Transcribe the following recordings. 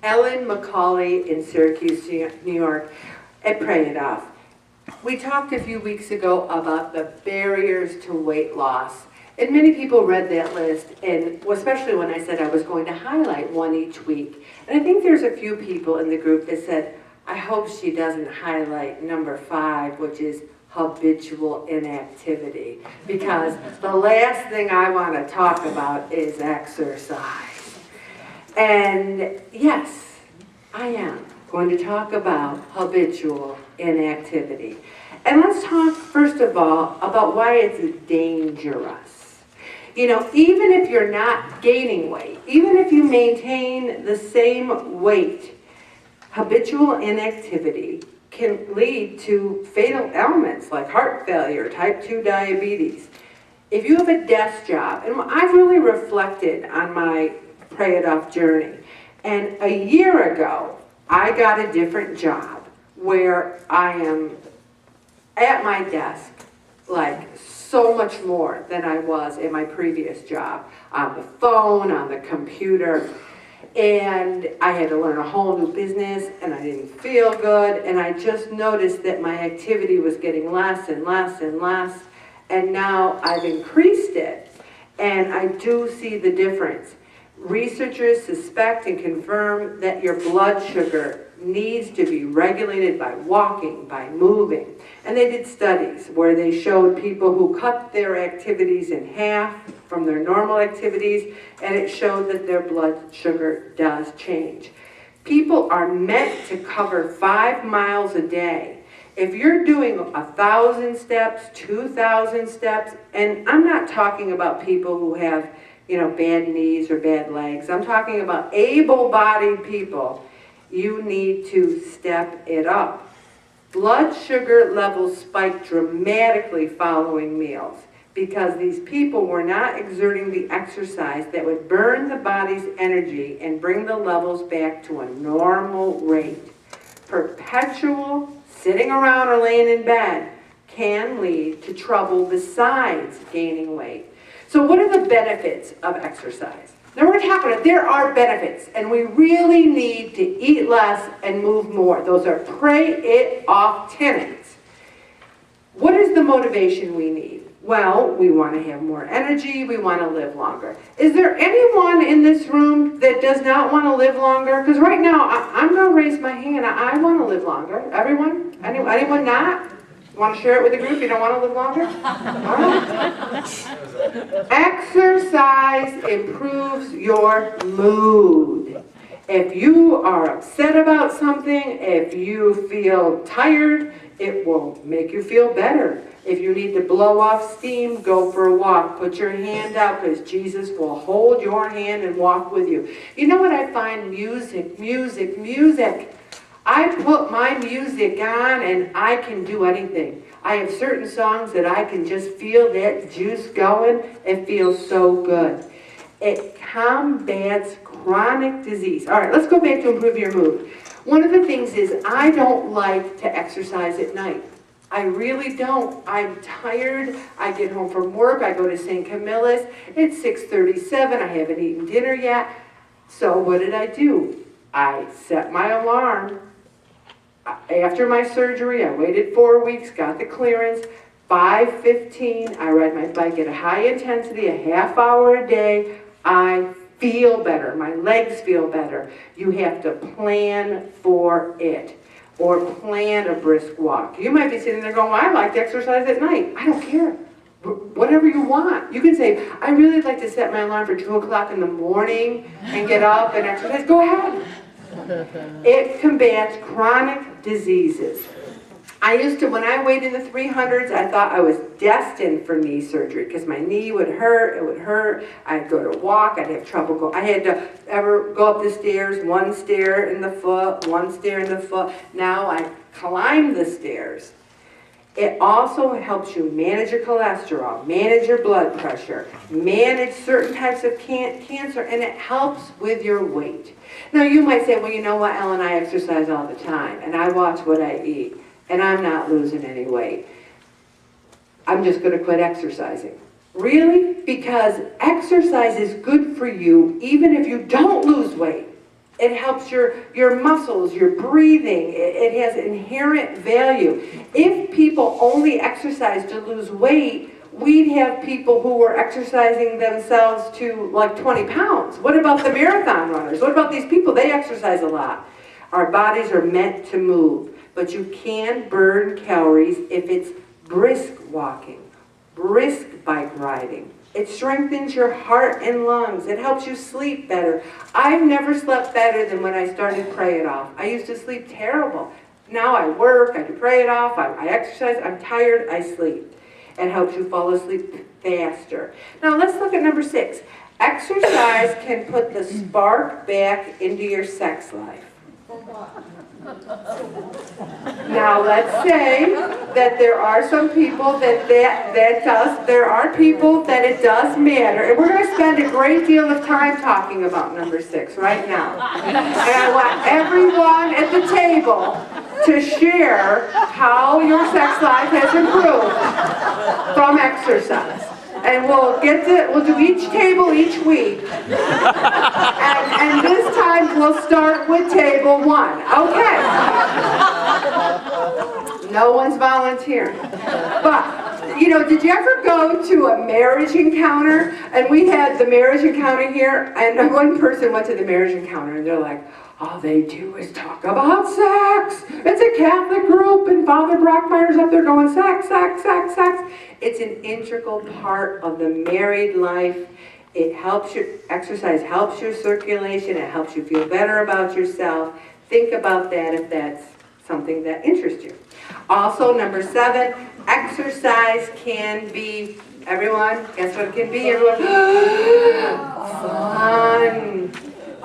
Ellen McCauley in Syracuse, New York, at Pray It Off. We talked a few weeks ago about the barriers to weight loss. And many people read that list, and especially when I said I was going to highlight one each week. And I think there's a few people in the group that said, I hope she doesn't highlight number 5, which is habitual inactivity. Because the last thing I want to talk about is exercise. And yes, I am going to talk about habitual inactivity. And let's talk, first of all, about why it's dangerous. You know, even if you're not gaining weight, even if you maintain the same weight, habitual inactivity can lead to fatal ailments like heart failure, type 2 diabetes. If you have a desk job, and I've really reflected on my Pray It Off journey, and a year ago, I got a different job where I am at my desk like so much more than I was in my previous job, on the phone, on the computer, and I had to learn a whole new business, and I didn't feel good, and I just noticed that my activity was getting less and less and less, and now I've increased it, and I do see the difference. Researchers suspect and confirm that your blood sugar needs to be regulated by walking, by moving. And they did studies where they showed people who cut their activities in half from their normal activities, and it showed that their blood sugar does change. People are meant to cover 5 miles a day. If you're doing 1,000 steps, 2,000 steps, and I'm not talking about people who have, you know, bad knees or bad legs. I'm talking about able-bodied people. You need to step it up. Blood sugar levels spiked dramatically following meals because these people were not exerting the exercise that would burn the body's energy and bring the levels back to a normal rate. Perpetual sitting around or laying in bed can lead to trouble besides gaining weight. So what are the benefits of exercise? Now we're talking about, there are benefits, and we really need to eat less and move more. Those are Pray It Off tenets. What is the motivation we need? Well, we want to have more energy, we want to live longer. Is there anyone in this room that does not want to live longer? Because right now, I'm going to raise my hand. I want to live longer. Everyone? Anyone not? Want to share it with the group? You don't want to live longer? All right. Exercise improves your mood. If you are upset about something, if you feel tired, it will make you feel better. If you need to blow off steam, go for a walk. Put your hand out because Jesus will hold your hand and walk with you. You know what I find? Music. I put my music on and I can do anything. I have certain songs that I can just feel that juice going. It feels so good. It combats chronic disease. All right, let's go back to improve your mood. One of the things is I don't like to exercise at night. I really don't. I'm tired. I get home from work. I go to St. Camilla's. It's 6:37. I haven't eaten dinner yet. So what did I do? I set my alarm. After my surgery, I waited 4 weeks, got the clearance. 5:15, I ride my bike at a high intensity, a half hour a day. I feel better. My legs feel better. You have to plan for it or plan a brisk walk. You might be sitting there going, well, I like to exercise at night. I don't care. Whatever you want. You can say, I really like to set my alarm for 2 o'clock in the morning and get up and exercise. Go ahead. It combats chronic diseases. I used to, when I weighed in the 300s, I thought I was destined for knee surgery because my knee would hurt, it would hurt. I'd go to walk, I'd have trouble going. I had to ever go up the stairs, one stair in the foot, one stair in the foot. Now I climb the stairs. It also helps you manage your cholesterol, manage your blood pressure, manage certain types of cancer, and it helps with your weight. Now you might say, well, you know what, Ellen, I exercise all the time, and I watch what I eat, and I'm not losing any weight. I'm just going to quit exercising. Really? Because exercise is good for you even if you don't lose weight. It helps your muscles, your breathing. It has inherent value. If people only exercise to lose weight, we'd have people who were exercising themselves to like 20 pounds. What about the marathon runners? What about these people? They exercise a lot. Our bodies are meant to move, but you can burn calories if it's brisk walking, brisk bike riding. It strengthens your heart and lungs. It helps you sleep better. I've never slept better than when I started Pray It Off. I used to sleep terrible. Now I work, I do Pray It Off, I exercise, I'm tired, I sleep. It helps you fall asleep faster. Now let's look at number 6. Exercise can put the spark back into your sex life. Now let's say that there are some people there are people that it does matter. And we're going to spend a great deal of time talking about number 6 right now. And I want everyone at the table to share how your sex life has improved from exercise. And we'll do each table each week. And this time we'll start with table 1. Okay. No one's volunteering. But, did you ever go to a marriage encounter? And we had the marriage encounter here, and one person went to the marriage encounter, and they're like, all they do is talk about sex. It's a Catholic group, and Father Brockmeyer's up there going, sex, sex, sex, sex. It's an integral part of the married life. It helps exercise helps your circulation. It helps you feel better about yourself. Think about that if that's something that interests you. Also, number 7, exercise can be, everyone, guess what it can be, everyone? Fun.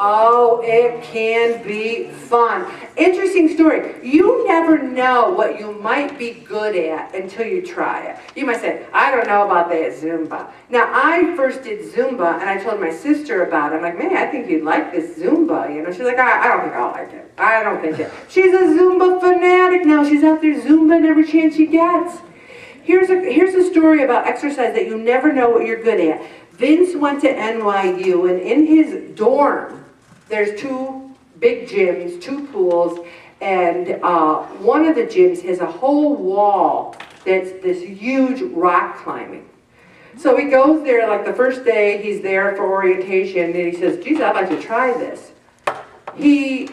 Oh, it can be fun. Interesting story. You never know what you might be good at until you try it. You might say, I don't know about that Zumba. Now, I first did Zumba, and I told my sister about it. I'm like, man, I think you'd like this Zumba. She's like, I don't think I'll like it. I don't think it. She's a Zumba fanatic now. She's out there Zumba every chance she gets. Here's a story about exercise that you never know what you're good at. Vince went to NYU, and in his dorm, there's 2 big gyms, 2 pools, and one of the gyms has a whole wall that's this huge rock climbing. So he goes there, like the first day he's there for orientation, and he says, geez, I'd like to try this. He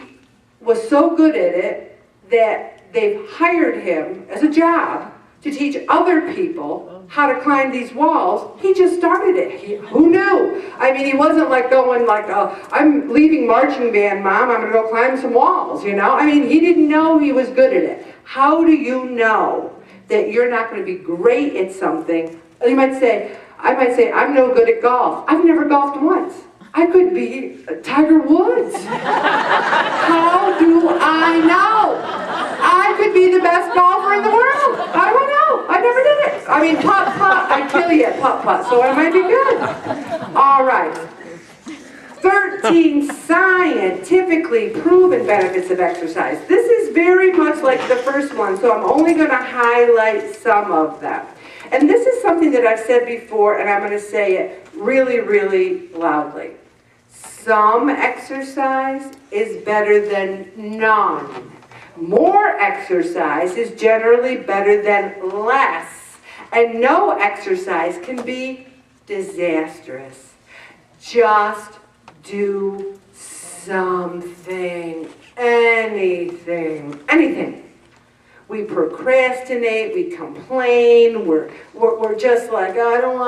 was so good at it that they've hired him as a job to teach other people how to climb these walls. He just started it. Who knew? I mean, he wasn't like going like, I'm leaving marching band, Mom, I'm going to go climb some walls, I mean, he didn't know he was good at it. How do you know that you're not going to be great at something? I might say, I'm no good at golf. I've never golfed once. I could be Tiger Woods. How do I know? I could be the best golfer in the world. How do I know? I never did it. I mean, putt-putt, I kill you at putt-putt, so I might be good. All right. 13 scientifically proven benefits of exercise. This is very much like the first one, so I'm only going to highlight some of them. And this is something that I've said before, and I'm going to say it really, really loudly. Some exercise is better than none. More exercise is generally better than less. And no exercise can be disastrous. Just do something, anything. We procrastinate, we complain, we're just like, I don't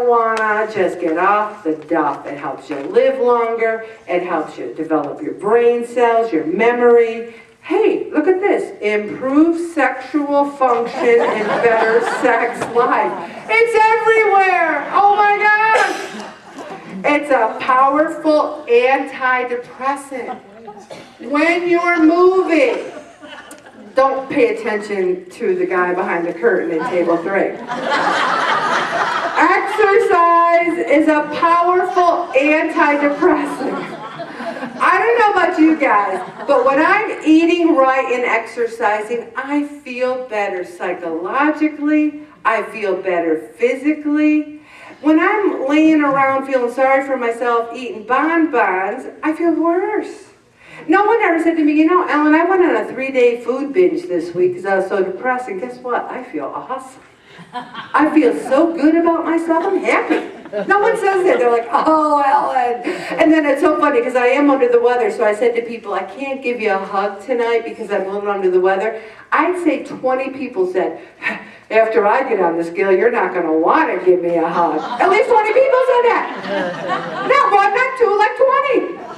wanna, just get off the duff. It helps you live longer, it helps you develop your brain cells, your memory. Hey, look at this, improve sexual function and better sex life. It's everywhere, oh my gosh. It's a powerful antidepressant. When you're moving, don't pay attention to the guy behind the curtain in table 3. Exercise is a powerful antidepressant. I don't know about you guys, but when I'm eating right and exercising, I feel better psychologically, I feel better physically. When I'm laying around feeling sorry for myself, eating bonbons, I feel worse. No one ever said to me, you know, Ellen, I went on a 3-day food binge this week because I was so depressed, and guess what? I feel awesome. I feel so good about myself, I'm happy. No one says that. They're like, oh, Ellen. And then it's so funny because I am under the weather, so I said to people, I can't give you a hug tonight because I'm a little under the weather. I'd say 20 people said, after I get on the scale, you're not going to want to give me a hug. At least 20 people said that. Not one, not two, like 20.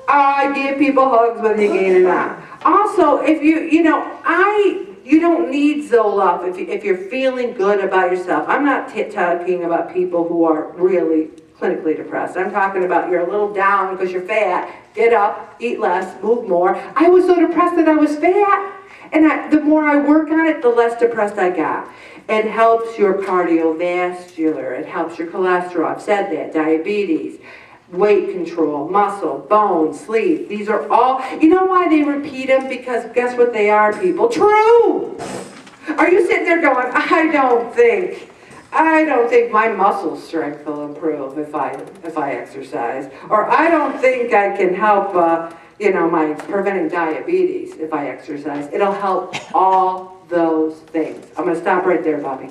I give people hugs whether you gain or not. Also, if you don't need Zoloft if you're feeling good about yourself. I'm not talking about people who are really clinically depressed. I'm talking about you're a little down because you're fat. Get up, eat less, move more. I was so depressed that I was fat. And the more I work on it, the less depressed I got. It helps your cardiovascular. It helps your cholesterol. I've said that. Diabetes. Weight control, muscle, bone, sleep. These are all, you know why they repeat them? Because guess what they are, people? True! Are you sitting there going, I don't think my muscle strength will improve if I exercise. Or I don't think I can help, my preventing diabetes if I exercise. It'll help all those things. I'm going to stop right there, Bobby.